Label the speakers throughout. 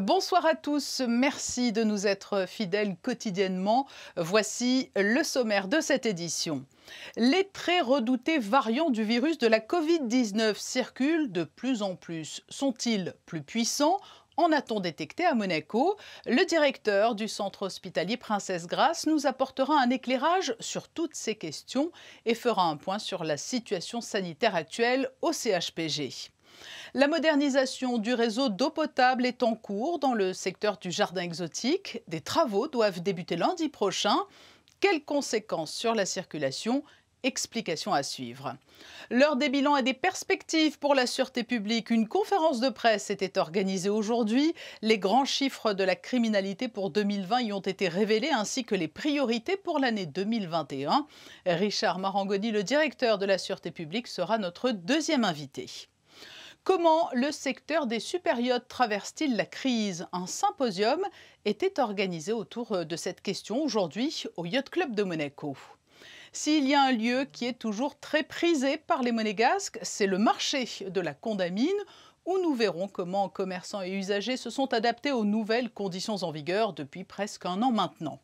Speaker 1: Bonsoir à tous, merci de nous être fidèles quotidiennement. Voici le sommaire de cette édition. Les très redoutés variants du virus de la Covid-19 circulent de plus en plus. Sont-ils plus puissants ? En a-t-on détecté à Monaco? Le directeur du centre hospitalier Princesse Grace nous apportera un éclairage sur toutes ces questions et fera un point sur la situation sanitaire actuelle au CHPG. La modernisation du réseau d'eau potable est en cours dans le secteur du jardin exotique. Des travaux doivent débuter lundi prochain. Quelles conséquences sur la circulation? Explication à suivre. L'heure des bilans et des perspectives pour la sûreté publique. Une conférence de presse était organisée aujourd'hui. Les grands chiffres de la criminalité pour 2020 y ont été révélés, ainsi que les priorités pour l'année 2021. Richard Marangoni, le directeur de la sûreté publique, sera notre deuxième invité. Comment le secteur des superyachts traverse-t-il la crise? Un symposium était organisé autour de cette question aujourd'hui au Yacht Club de Monaco. S'il y a un lieu qui est toujours très prisé par les Monégasques, c'est le marché de la Condamine, où nous verrons comment commerçants et usagers se sont adaptés aux nouvelles conditions en vigueur depuis presque un an maintenant.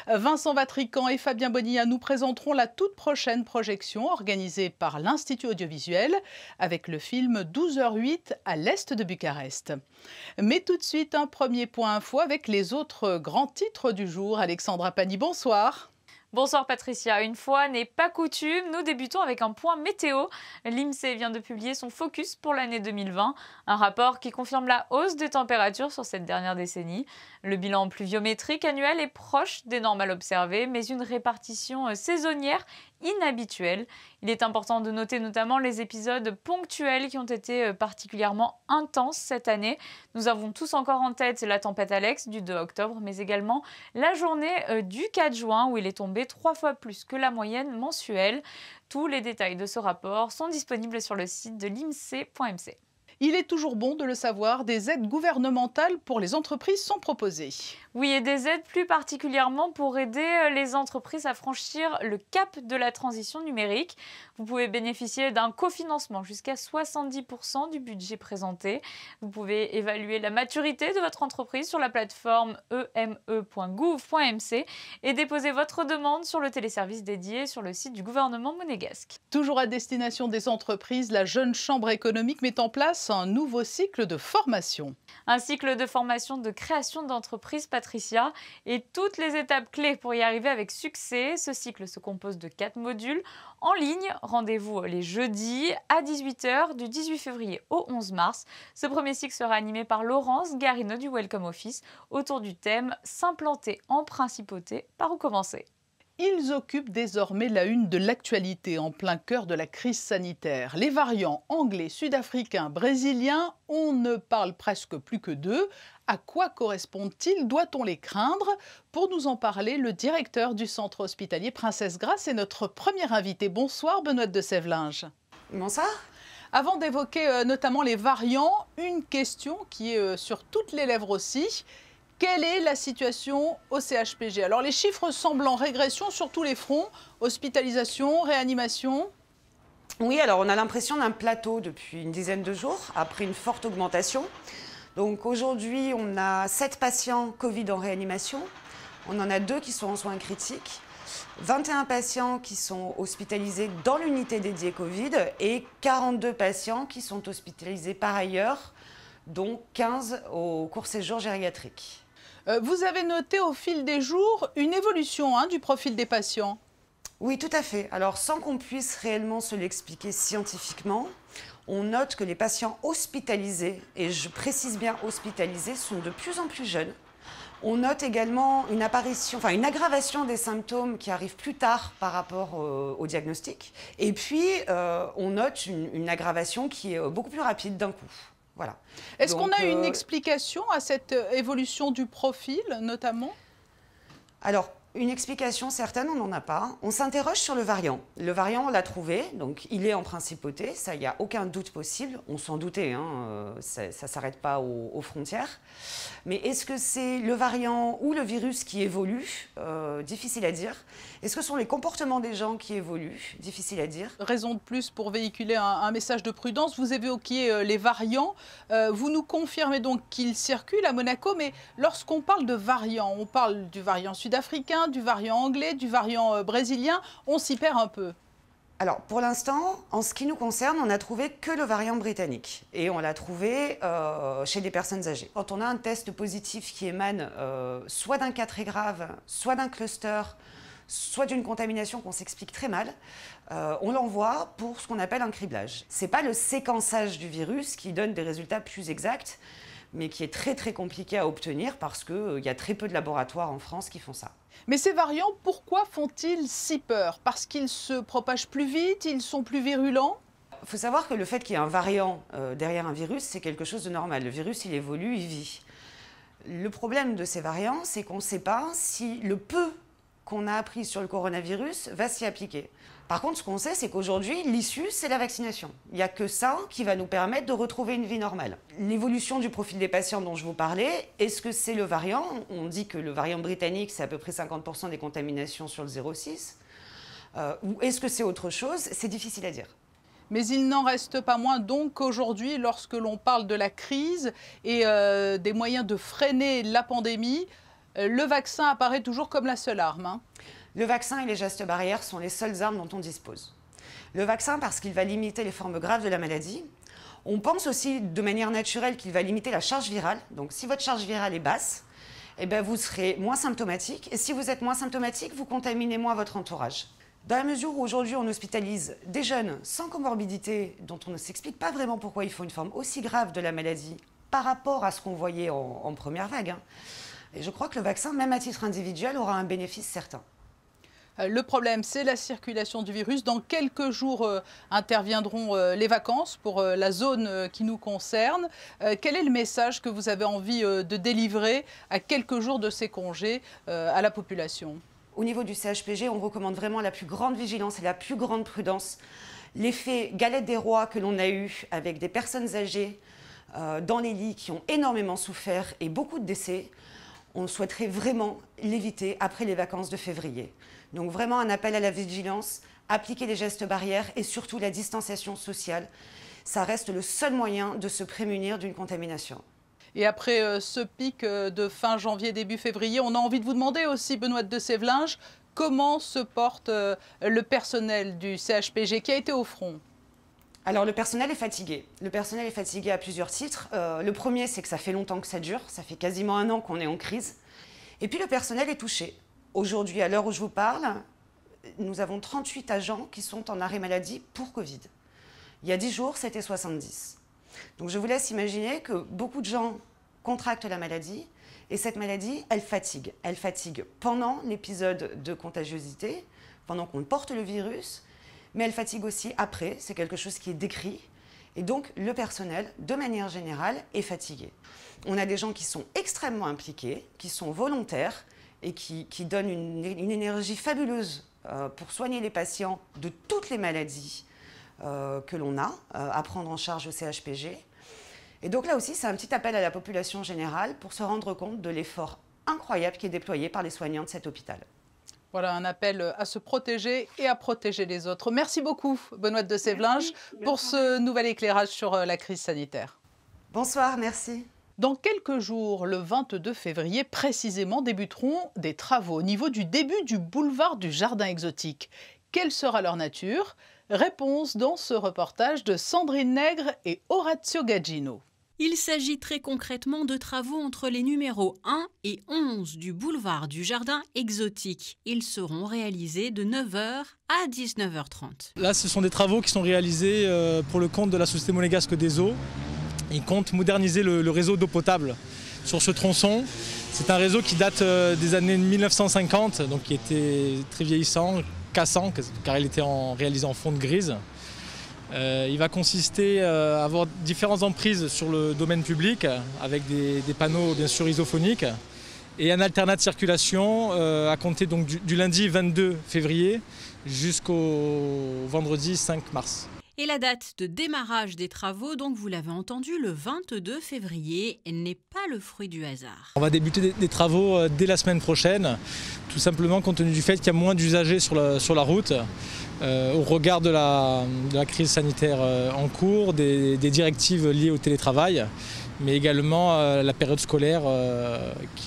Speaker 1: Vincent Vatrican et Fabien Bonilla nous présenteront la toute prochaine projection organisée par l'Institut audiovisuel avec le film 12h08 à l'est de Bucarest. Mais tout de suite, un premier point info avec les autres grands titres du jour. Alexandra Pani, bonsoir.
Speaker 2: Bonsoir Patricia, une fois n'est pas coutume, nous débutons avec un point météo. L'INSEE vient de publier son focus pour l'année 2020, un rapport qui confirme la hausse des températures sur cette dernière décennie. Le bilan pluviométrique annuel est proche des normales observées, mais une répartition saisonnière inhabituelle. Il est important de noter notamment les épisodes ponctuels qui ont été particulièrement intenses cette année. Nous avons tous encore en tête la tempête Alex du 2 octobre, mais également la journée du 4 juin où il est tombé 3 fois plus que la moyenne mensuelle. Tous les détails de ce rapport sont disponibles sur le site de l'INSEE.mc.
Speaker 1: Il est toujours bon de le savoir, des aides gouvernementales pour les entreprises sont proposées.
Speaker 2: Oui, et des aides plus particulièrement pour aider les entreprises à franchir le cap de la transition numérique. Vous pouvez bénéficier d'un cofinancement jusqu'à 70% du budget présenté. Vous pouvez évaluer la maturité de votre entreprise sur la plateforme eme.gouv.mc et déposer votre demande sur le téléservice dédié sur le site du gouvernement monégasque.
Speaker 1: Toujours à destination des entreprises, la Jeune Chambre économique met en place un nouveau cycle de formation.
Speaker 2: Un cycle de formation de création d'entreprise, Patricia, et toutes les étapes clés pour y arriver avec succès. Ce cycle se compose de 4 modules en ligne. Rendez-vous les jeudis à 18h du 18 février au 11 mars. Ce premier cycle sera animé par Laurence Garino du Welcome Office autour du thème « S'implanter en principauté, par où commencer ?»
Speaker 1: Ils occupent désormais la une de l'actualité en plein cœur de la crise sanitaire. Les variants anglais, sud-africains, brésiliens, on ne parle presque plus que d'eux. À quoi correspondent-ils? Doit-on les craindre? Pour nous en parler, le directeur du centre hospitalier Princesse Grace est notre premier invité. Bonsoir Benoît de Sévelinge.
Speaker 3: Bonsoir.
Speaker 1: Avant d'évoquer notamment les variants, une question qui est sur toutes les lèvres aussi. Quelle est la situation au CHPG? Alors les chiffres semblent en régression sur tous les fronts, hospitalisation, réanimation.
Speaker 3: Oui, alors on a l'impression d'un plateau depuis une dizaine de jours, après une forte augmentation. Donc aujourd'hui, on a 7 patients Covid en réanimation, on en a 2 qui sont en soins critiques, 21 patients qui sont hospitalisés dans l'unité dédiée Covid et 42 patients qui sont hospitalisés par ailleurs, dont 15 au court séjour gériatrique.
Speaker 1: Vous avez noté au fil des jours une évolution du profil des patients.
Speaker 3: Oui, tout à fait. Alors, sans qu'on puisse réellement se l'expliquer scientifiquement, on note que les patients hospitalisés, et je précise bien hospitalisés, sont de plus en plus jeunes. On note également une aggravation des symptômes qui arrivent plus tard par rapport au diagnostic. Et puis, on note une aggravation qui est beaucoup plus rapide d'un coup. Voilà.
Speaker 1: Est-ce qu'on a une explication à cette évolution du profil, notamment?
Speaker 3: Alors, Une explication certaine, on n'en a pas. On s'interroge sur le variant. Le variant, on l'a trouvé, donc il est en principauté, ça, il n'y a aucun doute possible. On s'en doutait, hein, ça ne s'arrête pas aux frontières. Mais est-ce que c'est le variant ou le virus qui évolue? Difficile à dire. Est-ce que ce sont les comportements des gens qui évoluent? Difficile à dire.
Speaker 1: Raison de plus pour véhiculer un message de prudence. Vous évoquiez les variants. Vous nous confirmez donc qu'ils circulent à Monaco, mais lorsqu'on parle de variants, on parle du variant sud-africain, du variant anglais, du variant brésilien, on s'y perd un peu.
Speaker 3: Alors, pour l'instant, en ce qui nous concerne, on n'a trouvé que le variant britannique. Et on l'a trouvé chez des personnes âgées. Quand on a un test positif qui émane soit d'un cas très grave, soit d'un cluster, soit d'une contamination qu'on s'explique très mal, on l'envoie pour ce qu'on appelle un criblage. Ce n'est pas le séquençage du virus qui donne des résultats plus exacts, mais qui est très très compliqué à obtenir parce qu'il y a très peu de laboratoires en France qui font ça.
Speaker 1: Mais ces variants, pourquoi font-ils si peur? Parce qu'ils se propagent plus vite, ils sont plus virulents?
Speaker 3: Il faut savoir que le fait qu'il y ait un variant derrière un virus, c'est quelque chose de normal. Le virus, il évolue, il vit. Le problème de ces variants, c'est qu'on ne sait pas si le peu qu'on a appris sur le coronavirus va s'y appliquer. Par contre, ce qu'on sait, c'est qu'aujourd'hui, l'issue, c'est la vaccination. Il n'y a que ça qui va nous permettre de retrouver une vie normale. L'évolution du profil des patients dont je vous parlais, est-ce que c'est le variant? On dit que le variant britannique, c'est à peu près 50% des contaminations sur le 0,6. Ou est-ce que c'est autre chose? C'est difficile à dire.
Speaker 1: Mais il n'en reste pas moins donc qu'aujourd'hui, lorsque l'on parle de la crise et des moyens de freiner la pandémie, le vaccin apparaît toujours comme la seule arme, hein.
Speaker 3: Le vaccin et les gestes barrières sont les seules armes dont on dispose. Le vaccin parce qu'il va limiter les formes graves de la maladie. On pense aussi de manière naturelle qu'il va limiter la charge virale. Donc si votre charge virale est basse, eh bien, vous serez moins symptomatique. Et si vous êtes moins symptomatique, vous contaminez moins votre entourage. Dans la mesure où aujourd'hui on hospitalise des jeunes sans comorbidité dont on ne s'explique pas vraiment pourquoi il faut une forme aussi grave de la maladie par rapport à ce qu'on voyait en première vague, hein. Et je crois que le vaccin, même à titre individuel, aura un bénéfice certain.
Speaker 1: Le problème, c'est la circulation du virus. Dans quelques jours interviendront les vacances pour la zone qui nous concerne. Quel est le message que vous avez envie de délivrer à quelques jours de ces congés à la population?
Speaker 3: Au niveau du CHPG, on recommande vraiment la plus grande vigilance et la plus grande prudence. L'effet galette des rois que l'on a eu avec des personnes âgées dans les lits qui ont énormément souffert et beaucoup de décès, on souhaiterait vraiment l'éviter après les vacances de février. Donc vraiment un appel à la vigilance, appliquer les gestes barrières et surtout la distanciation sociale. Ça reste le seul moyen de se prémunir d'une contamination.
Speaker 1: Et après ce pic de fin janvier, début février, on a envie de vous demander aussi, Benoît de Sévlinges, comment se porte le personnel du CHPG qui a été au front?
Speaker 3: Alors le personnel est fatigué. Le personnel est fatigué à plusieurs titres. Le premier, c'est que ça fait longtemps que ça dure. Ça fait quasiment un an qu'on est en crise. Et puis le personnel est touché. Aujourd'hui, à l'heure où je vous parle, nous avons 38 agents qui sont en arrêt maladie pour Covid. Il y a 10 jours, c'était 70. Donc je vous laisse imaginer que beaucoup de gens contractent la maladie et cette maladie, elle fatigue. Elle fatigue pendant l'épisode de contagiosité, pendant qu'on porte le virus, mais elle fatigue aussi après, c'est quelque chose qui est décrit. Et donc le personnel, de manière générale, est fatigué. On a des gens qui sont extrêmement impliqués, qui sont volontaires et qui donnent une énergie fabuleuse pour soigner les patients de toutes les maladies que l'on a à prendre en charge au CHPG. Et donc là aussi, c'est un petit appel à la population générale pour se rendre compte de l'effort incroyable qui est déployé par les soignants de cet hôpital.
Speaker 1: Voilà un appel à se protéger et à protéger les autres. Merci beaucoup, Benoît de Sévlinges, pour ce nouvel éclairage sur la crise sanitaire.
Speaker 3: Bonsoir, merci.
Speaker 1: Dans quelques jours, le 22 février précisément, débuteront des travaux au niveau du début du boulevard du Jardin Exotique. Quelle sera leur nature? Réponse dans ce reportage de Sandrine Nègre et Orazio Gaggino.
Speaker 4: Il s'agit très concrètement de travaux entre les numéros 1 et 11 du boulevard du Jardin Exotique. Ils seront réalisés de 9h à 19h30.
Speaker 5: Là, ce sont des travaux qui sont réalisés pour le compte de la Société monégasque des eaux. Ils comptent moderniser le réseau d'eau potable sur ce tronçon. C'est un réseau qui date des années 1950, donc qui était très vieillissant, cassant, car il était réalisé en fonte grise. Il va consister à avoir différentes emprises sur le domaine public, avec des panneaux bien sûr isophoniques, et un alternat de circulation à compter donc du lundi 22 février jusqu'au vendredi 5 mars.
Speaker 4: Et la date de démarrage des travaux, donc vous l'avez entendu, le 22 février, n'est pas le fruit du hasard.
Speaker 5: On va débuter des travaux dès la semaine prochaine, tout simplement compte tenu du fait qu'il y a moins d'usagers sur la route, au regard de la crise sanitaire en cours, des directives liées au télétravail, mais également la période scolaire,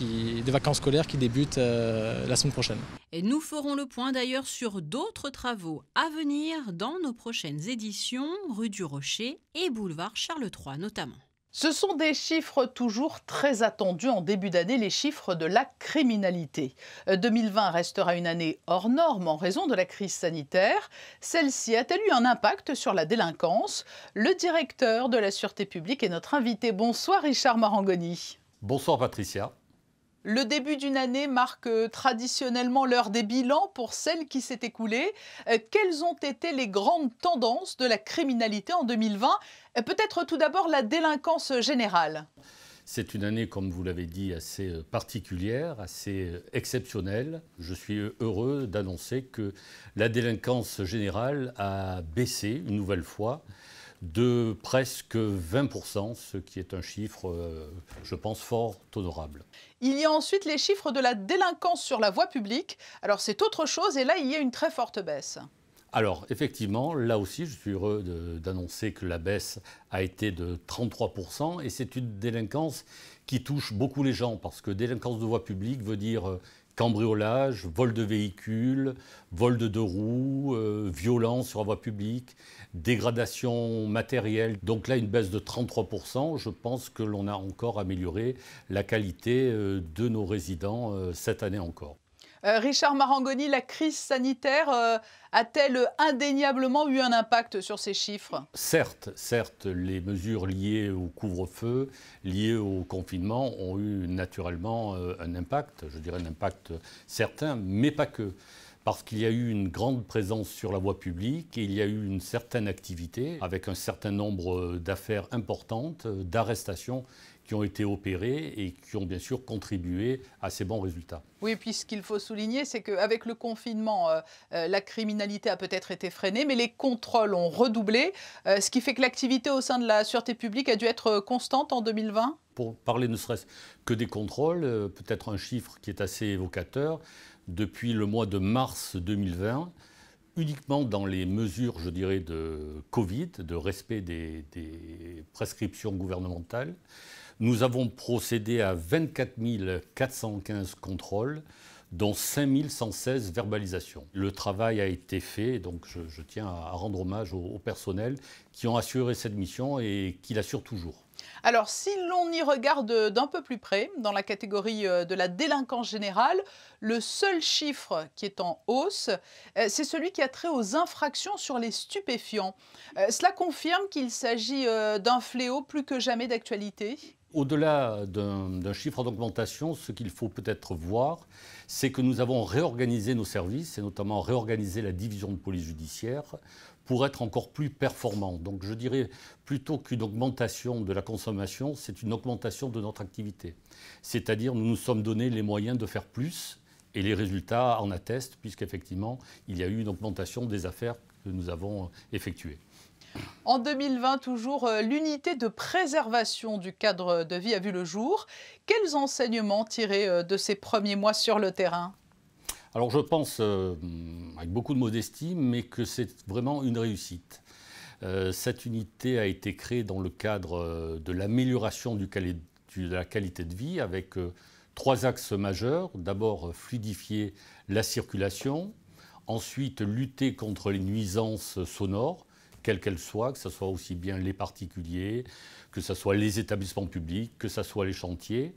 Speaker 5: des vacances scolaires qui débutent la semaine prochaine.
Speaker 4: Et nous ferons le point d'ailleurs sur d'autres travaux à venir dans nos prochaines éditions, rue du Rocher et boulevard Charles III notamment.
Speaker 1: Ce sont des chiffres toujours très attendus en début d'année, les chiffres de la criminalité. 2020 restera une année hors norme en raison de la crise sanitaire. Celle-ci a-t-elle eu un impact sur la délinquance? Le directeur de la Sûreté publique est notre invité. Bonsoir Richard Marangoni.
Speaker 6: Bonsoir Patricia.
Speaker 1: Le début d'une année marque traditionnellement l'heure des bilans pour celle qui s'est écoulée. Quelles ont été les grandes tendances de la criminalité en 2020? Peut-être tout d'abord la délinquance générale.
Speaker 6: C'est une année, comme vous l'avez dit, assez particulière, assez exceptionnelle. Je suis heureux d'annoncer que la délinquance générale a baissé une nouvelle fois de presque 20%, ce qui est un chiffre, je pense, fort honorable.
Speaker 1: Il y a ensuite les chiffres de la délinquance sur la voie publique. Alors c'est autre chose et là il y a une très forte baisse.
Speaker 6: Alors effectivement, là aussi je suis heureux d'annoncer que la baisse a été de 33% et c'est une délinquance qui touche beaucoup les gens parce que délinquance de voie publique veut dire cambriolage, vol de véhicules, vol de deux roues, violence sur la voie publique, dégradation matérielle. Donc là, une baisse de 33%. Je pense que l'on a encore amélioré la qualité de nos résidents cette année encore.
Speaker 1: Richard Marangoni, la crise sanitaire a-t-elle indéniablement eu un impact sur ces chiffres?
Speaker 6: Certes, les mesures liées au couvre-feu, liées au confinement ont eu naturellement un impact, je dirais un impact certain, mais pas que. Parce qu'il y a eu une grande présence sur la voie publique et il y a eu une certaine activité avec un certain nombre d'affaires importantes, d'arrestations qui ont été opérées et qui ont bien sûr contribué à ces bons résultats.
Speaker 1: Oui, puis ce qu'il faut souligner, c'est qu'avec le confinement, la criminalité a peut-être été freinée, mais les contrôles ont redoublé, ce qui fait que l'activité au sein de la Sûreté publique a dû être constante en 2020.
Speaker 6: Pour parler ne serait-ce que des contrôles, peut-être un chiffre qui est assez évocateur, depuis le mois de mars 2020, uniquement dans les mesures, je dirais, de Covid, de respect des prescriptions gouvernementales, nous avons procédé à 24 415 contrôles, dont 5 116 verbalisations. Le travail a été fait, donc je tiens à rendre hommage au personnel qui ont assuré cette mission et qui l'assurent toujours.
Speaker 1: Alors, si l'on y regarde d'un peu plus près, dans la catégorie de la délinquance générale, le seul chiffre qui est en hausse, c'est celui qui a trait aux infractions sur les stupéfiants. Cela confirme qu'il s'agit d'un fléau plus que jamais d'actualité.
Speaker 6: Au-delà d'un chiffre d'augmentation, ce qu'il faut peut-être voir, c'est que nous avons réorganisé nos services et notamment réorganisé la division de police judiciaire pour être encore plus performants. Donc je dirais plutôt qu'une augmentation de la consommation, c'est une augmentation de notre activité. C'est-à-dire nous nous sommes donné les moyens de faire plus et les résultats en attestent puisqu'effectivement il y a eu une augmentation des affaires que nous avons effectuées.
Speaker 1: En 2020, toujours, l'unité de préservation du cadre de vie a vu le jour. Quels enseignements tirer de ces premiers mois sur le terrain ?
Speaker 6: Alors je pense, avec beaucoup de modestie, mais que c'est vraiment une réussite. Cette unité a été créée dans le cadre de l'amélioration de la qualité de vie avec 3 axes majeurs. D'abord, fluidifier la circulation. Ensuite, lutter contre les nuisances sonores, quelles qu'elles soient, que ce soit aussi bien les particuliers, que ce soit les établissements publics, que ce soit les chantiers.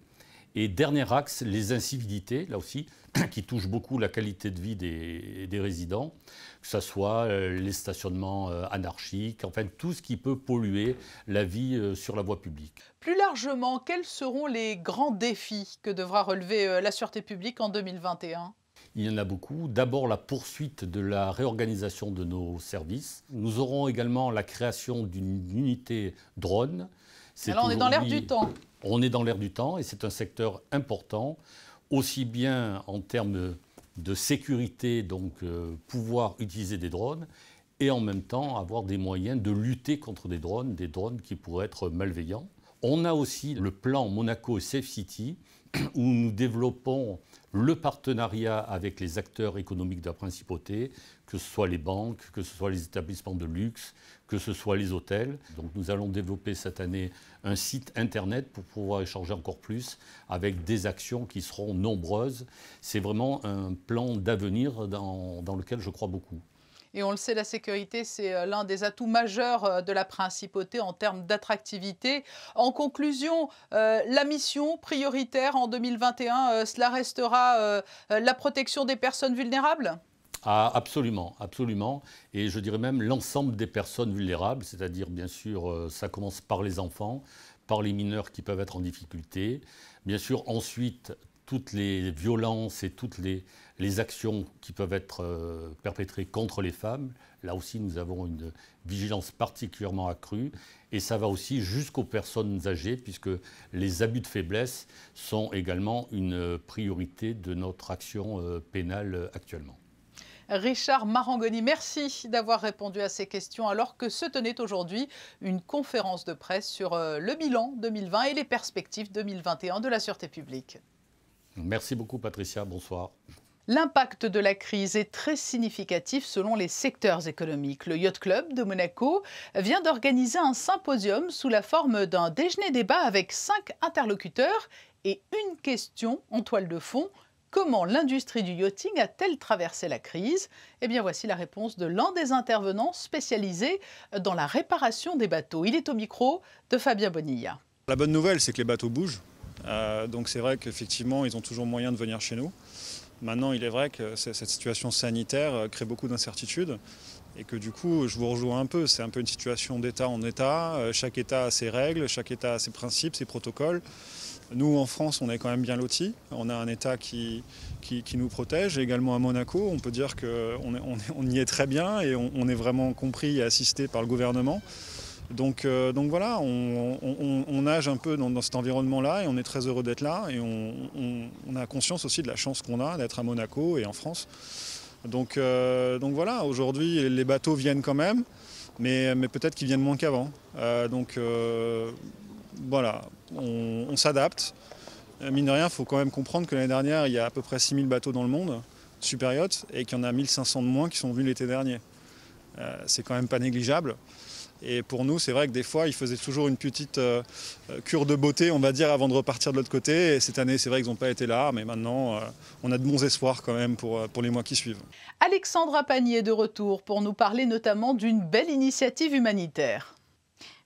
Speaker 6: Et dernier axe, les incivilités, là aussi, qui touchent beaucoup la qualité de vie des résidents, que ce soit les stationnements anarchiques, enfin tout ce qui peut polluer la vie sur la voie publique.
Speaker 1: Plus largement, quels seront les grands défis que devra relever la Sûreté publique en 2021 ?
Speaker 6: Il y en a beaucoup. D'abord, la poursuite de la réorganisation de nos services. Nous aurons également la création d'une unité drone.
Speaker 1: Alors on est dans l'air du temps.
Speaker 6: On est dans l'air du temps et c'est un secteur important aussi bien en termes de sécurité, donc pouvoir utiliser des drones, et en même temps avoir des moyens de lutter contre des drones qui pourraient être malveillants. On a aussi le plan Monaco Safe City, où nous développons le partenariat avec les acteurs économiques de la principauté, que ce soit les banques, que ce soit les établissements de luxe, que ce soit les hôtels. Donc nous allons développer cette année un site internet pour pouvoir échanger encore plus avec des actions qui seront nombreuses. C'est vraiment un plan d'avenir dans lequel je crois beaucoup.
Speaker 1: Et on le sait, la sécurité, c'est l'un des atouts majeurs de la principauté en termes d'attractivité. En conclusion, la mission prioritaire en 2021, cela restera la protection des personnes vulnérables ?
Speaker 6: Ah, absolument, absolument. Et je dirais même l'ensemble des personnes vulnérables, c'est-à-dire bien sûr, ça commence par les enfants, par les mineurs qui peuvent être en difficulté. Bien sûr, ensuite, toutes les violences et toutes les actions qui peuvent être perpétrées contre les femmes. Là aussi, nous avons une vigilance particulièrement accrue. Et ça va aussi jusqu'aux personnes âgées, puisque les abus de faiblesse sont également une priorité de notre action pénale actuellement.
Speaker 1: Richard Marangoni, merci d'avoir répondu à ces questions alors que se tenait aujourd'hui une conférence de presse sur le bilan 2020 et les perspectives 2021 de la sûreté publique.
Speaker 6: Merci beaucoup Patricia, bonsoir.
Speaker 1: L'impact de la crise est très significatif selon les secteurs économiques. Le Yacht Club de Monaco vient d'organiser un symposium sous la forme d'un déjeuner-débat avec 5 interlocuteurs et une question en toile de fond. Comment l'industrie du yachting a-t-elle traversé la crise ? Eh bien, voici la réponse de l'un des intervenants spécialisés dans la réparation des bateaux. Il est au micro de Fabien Bonilla.
Speaker 7: La bonne nouvelle, c'est que les bateaux bougent. Donc c'est vrai qu'effectivement, ils ont toujours moyen de venir chez nous. Maintenant, il est vrai que cette situation sanitaire crée beaucoup d'incertitudes et que du coup, je vous rejoins un peu. C'est un peu une situation d'État en État. Chaque État a ses règles, chaque État a ses principes, ses protocoles. Nous, en France, on est quand même bien lotis. On a un État qui nous protège. Et également à Monaco, on peut dire qu'on y est très bien et on est vraiment compris et assisté par le gouvernement. Donc voilà, on nage un peu dans cet environnement-là et on est très heureux d'être là. Et on a conscience aussi de la chance qu'on a d'être à Monaco et en France. Donc voilà, aujourd'hui, les bateaux viennent quand même, mais peut-être qu'ils viennent moins qu'avant. Voilà, on s'adapte. Mine de rien, il faut quand même comprendre que l'année dernière, il y a à peu près 6000 bateaux dans le monde, super yachts, et qu'il y en a 1500 de moins qui sont venus l'été dernier. C'est quand même pas négligeable. Et pour nous, c'est vrai que des fois, il faisait toujours une petite cure de beauté, on va dire, avant de repartir de l'autre côté. Et cette année, c'est vrai qu'ils n'ont pas été là, mais maintenant, on a de bons espoirs quand même pour les mois qui suivent.
Speaker 1: Alexandra Pagny est de retour pour nous parler notamment d'une belle initiative humanitaire.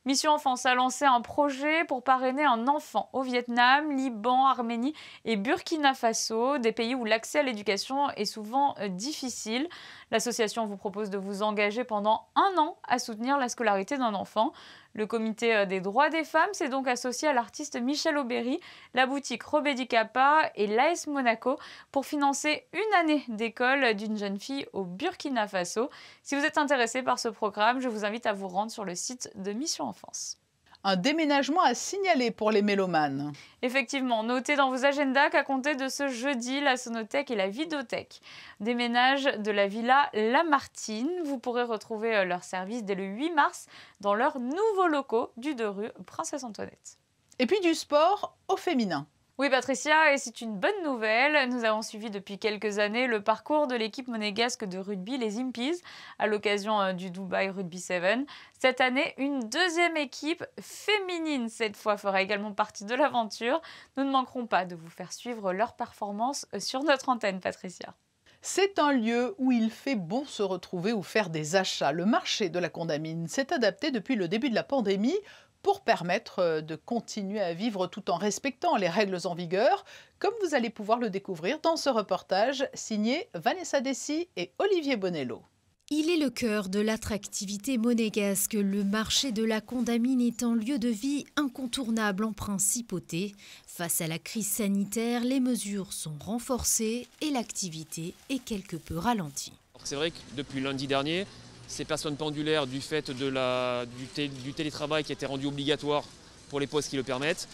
Speaker 2: Mission Enfance a lancé un projet pour parrainer un enfant au Vietnam, Liban, Arménie et Burkina Faso, des pays où l'accès à l'éducation est souvent difficile. L'association vous propose de vous engager pendant 1 an à soutenir la scolarité d'un enfant. Le comité des droits des femmes s'est donc associé à l'artiste Michel Aubéry, la boutique Robedi Capa et l'AS Monaco pour financer 1 année d'école d'une jeune fille au Burkina Faso. Si vous êtes intéressé par ce programme, je vous invite à vous rendre sur le site de Mission Enfance.
Speaker 1: Un déménagement à signaler pour les mélomanes.
Speaker 2: Effectivement, notez dans vos agendas qu'à compter de ce jeudi, la Sonothèque et la Vidéothèque déménagent de la villa Lamartine. Vous pourrez retrouver leur service dès le 8 mars dans leurs nouveaux locaux du 2 rue Princesse Antoinette.
Speaker 1: Et puis du sport au féminin.
Speaker 2: Oui Patricia, et c'est une bonne nouvelle. Nous avons suivi depuis quelques années le parcours de l'équipe monégasque de rugby, les Impies, à l'occasion du Dubai Rugby 7. Cette année, une 2e équipe féminine, cette fois, fera également partie de l'aventure. Nous ne manquerons pas de vous faire suivre leur performance sur notre antenne, Patricia.
Speaker 1: C'est un lieu où il fait bon se retrouver ou faire des achats. Le marché de la Condamine s'est adapté depuis le début de la pandémie pour permettre de continuer à vivre tout en respectant les règles en vigueur, comme vous allez pouvoir le découvrir dans ce reportage signé Vanessa Dessy et Olivier Bonello.
Speaker 8: Il est le cœur de l'attractivité monégasque. Le marché de la Condamine est un lieu de vie incontournable en principauté. Face à la crise sanitaire, les mesures sont renforcées et l'activité est quelque peu ralentie.
Speaker 9: C'est vrai que depuis lundi dernier, ces personnes pendulaires, du fait du télétravail qui a été rendu obligatoire pour les postes qui le permettent,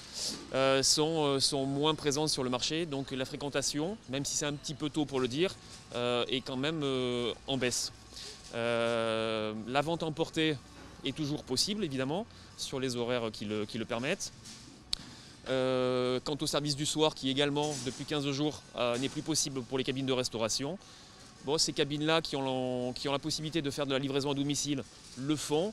Speaker 9: sont moins présentes sur le marché. Donc la fréquentation, même si c'est un petit peu tôt pour le dire, est quand même en baisse. La vente emportée est toujours possible, évidemment, sur les horaires qui le permettent. Quant au service du soir, qui également, depuis 15 jours, n'est plus possible pour les cabines de restauration, bon, ces cabines-là qui ont la possibilité de faire de la livraison à domicile le font.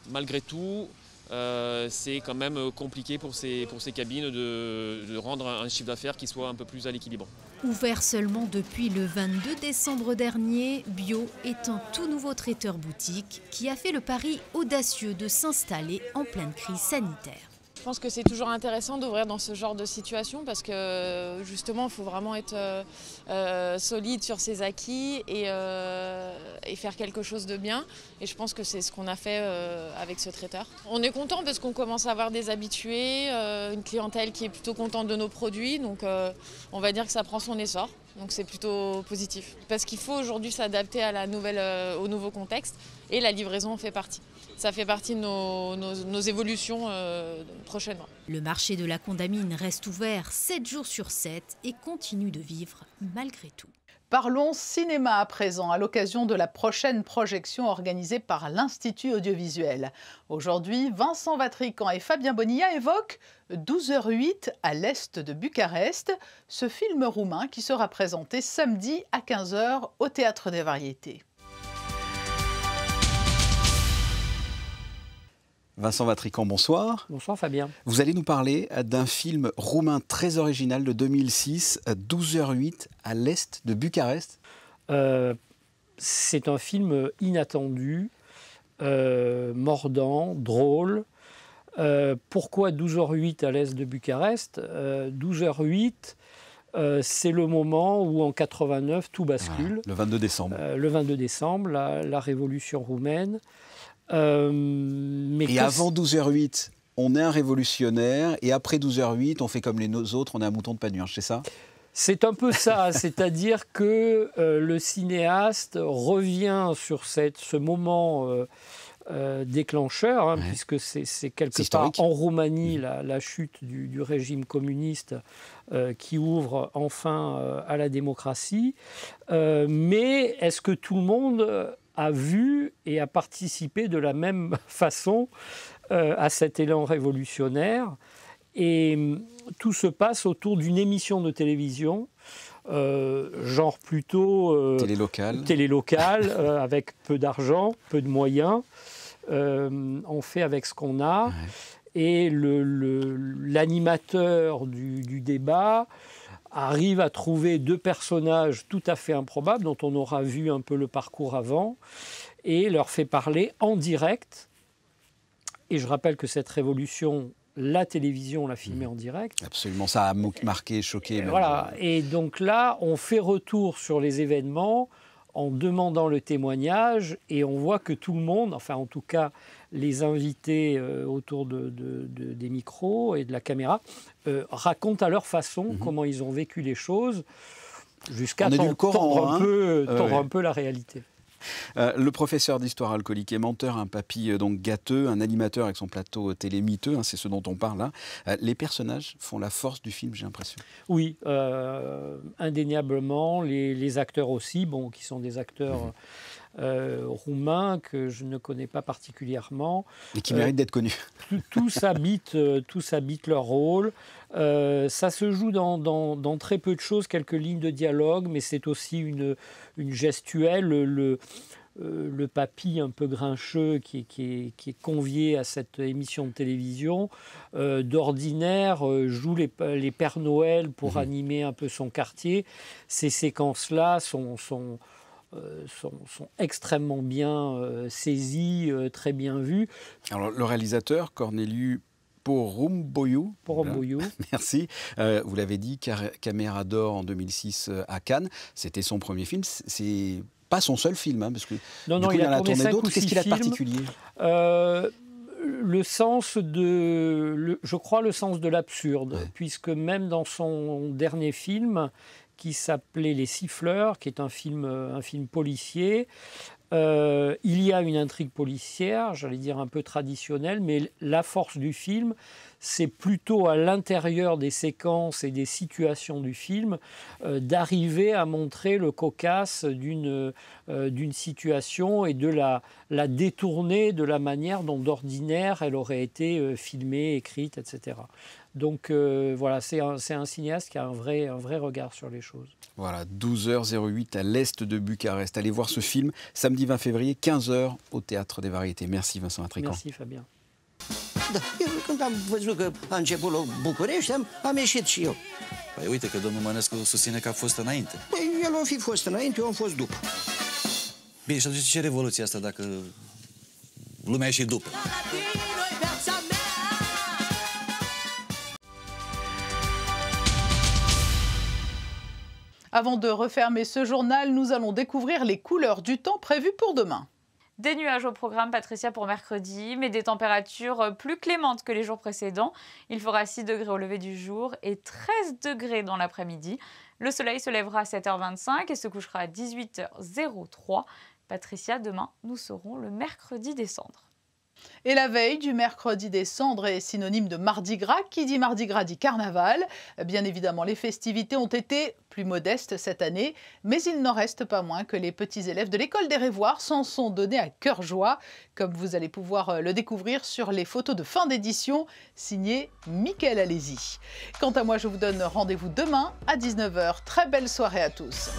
Speaker 9: Malgré tout, c'est quand même compliqué pour ces cabines de rendre un chiffre d'affaires qui soit un peu plus à l'équilibre.
Speaker 8: Ouvert seulement depuis le 22 décembre dernier, Bio est un tout nouveau traiteur boutique qui a fait le pari audacieux de s'installer en pleine crise sanitaire.
Speaker 10: Je pense que c'est toujours intéressant d'ouvrir dans ce genre de situation parce que justement il faut vraiment être solide sur ses acquis et faire quelque chose de bien. Et je pense que c'est ce qu'on a fait avec ce traiteur. On est content parce qu'on commence à avoir des habitués, une clientèle qui est plutôt contente de nos produits. Donc on va dire que ça prend son essor. Donc c'est plutôt positif. Parce qu'il faut aujourd'hui s'adapter à au nouveau contexte et la livraison en fait partie. Ça fait partie de nos évolutions prochainement.
Speaker 8: Le marché de la Condamine reste ouvert 7 jours sur 7 et continue de vivre malgré tout.
Speaker 1: Parlons cinéma à présent, à l'occasion de la prochaine projection organisée par l'Institut audiovisuel. Aujourd'hui, Vincent Vatrican et Fabien Bonilla évoquent 12h08 à l'est de Bucarest, ce film roumain qui sera présenté samedi à 15h au Théâtre des Variétés.
Speaker 11: Vincent Vatrican, bonsoir.
Speaker 12: Bonsoir Fabien.
Speaker 11: Vous allez nous parler d'un film roumain très original de 2006, 12h08 à l'est de Bucarest.
Speaker 12: C'est un film inattendu, mordant, drôle. Pourquoi 12h08 à l'est de Bucarest 12h08, c'est le moment où en 89 tout bascule.
Speaker 11: Voilà, le 22 décembre.
Speaker 12: Le 22 décembre, la révolution roumaine.
Speaker 11: Et avant 12h08, on est un révolutionnaire, et après 12h08, on fait comme les autres, on est un mouton de Panurge, c'est ça ?
Speaker 12: C'est un peu ça, c'est-à-dire que le cinéaste revient sur ce moment déclencheur, hein, ouais. Puisque c'est quelque part en Roumanie la chute du régime communiste qui ouvre enfin à la démocratie. Mais est-ce que tout le monde a vu et a participé de la même façon à cet élan révolutionnaire? Et tout se passe autour d'une émission de télévision, genre plutôt télé-locale avec peu d'argent, peu de moyens. On fait avec ce qu'on a. Ouais. Et l'animateur du débat arrive à trouver deux personnages tout à fait improbables, dont on aura vu un peu le parcours avant, et leur fait parler en direct. Et je rappelle que cette révolution, la télévision l'a filmée en direct.
Speaker 11: Absolument, ça a marqué, choqué.
Speaker 12: Voilà. Et donc là, on fait retour sur les événements en demandant le témoignage, et on voit que tout le monde, enfin en tout cas les invités autour des micros et de la caméra, racontent à leur façon comment ils ont vécu les choses, jusqu'à tordre un peu la réalité.
Speaker 11: Le professeur d'histoire alcoolique et menteur, un papy donc gâteux, un animateur avec son plateau télé miteux, hein, c'est ce dont on parle là. Les personnages font la force du film, j'ai l'impression.
Speaker 12: Oui, indéniablement. Les acteurs aussi, qui sont des acteurs roumains que je ne connais pas particulièrement.
Speaker 11: Et qui méritent d'être connus.
Speaker 12: Tous habitent leur rôle. Ça se joue dans très peu de choses, quelques lignes de dialogue, mais c'est aussi une gestuelle. Le papy un peu grincheux qui est convié à cette émission de télévision, d'ordinaire, joue les Pères Noël pour animer un peu son quartier. Ces séquences-là sont extrêmement bien saisies, très bien vues.
Speaker 11: Alors, le réalisateur, Corneliu Porumboiu. Merci. Vous l'avez dit, Caméra d'or en 2006 à Cannes. C'était son premier film. C'est pas son seul film, hein, parce que
Speaker 12: il en a tourné d'autres.
Speaker 11: Qu'est-ce qu'il a de particulier ?
Speaker 12: Le sens je crois le sens de l'absurde, puisque même dans son dernier film, qui s'appelait Les Siffleurs, qui est un film policier, il y a une intrigue policière, j'allais dire un peu traditionnelle, mais la force du film, c'est plutôt à l'intérieur des séquences et des situations du film d'arriver à montrer le cocasse d'une situation et de la détourner de la manière dont d'ordinaire elle aurait été filmée, écrite, etc. Donc voilà, c'est un cinéaste qui a un vrai regard sur les choses.
Speaker 11: Voilà, 12h08 à l'est de Bucarest. Allez voir ce film, samedi 20 février, 15h, au Théâtre des Variétés. Merci Vincent Intrican.
Speaker 12: Merci Fabien.
Speaker 13: Da, eu când am văzut că a început la București, am ieșit și eu.
Speaker 14: Păi uite că domnul Mănescu susține că a fost înainte.
Speaker 13: Păi el a fi fost înainte, eu am fost după.
Speaker 14: Bine, și atunci ce revoluție asta dacă lumea e și după?
Speaker 1: Avant de refermer ce journal, nous allons découvrir les couleurs du temps prévues pour demain.
Speaker 2: Des nuages au programme, Patricia, pour mercredi, mais des températures plus clémentes que les jours précédents. Il fera 6 degrés au lever du jour et 13 degrés dans l'après-midi. Le soleil se lèvera à 7h25 et se couchera à 18h03. Patricia, demain, nous serons le mercredi des cendres.
Speaker 1: Et la veille du mercredi des cendres est synonyme de Mardi Gras. Qui dit Mardi Gras dit carnaval. Bien évidemment, les festivités ont été plus modestes cette année, mais il n'en reste pas moins que les petits élèves de l'école des Révoirs s'en sont donnés à cœur joie, comme vous allez pouvoir le découvrir sur les photos de fin d'édition signées Mickaël Alési. Quant à moi, je vous donne rendez-vous demain à 19h. Très belle soirée à tous.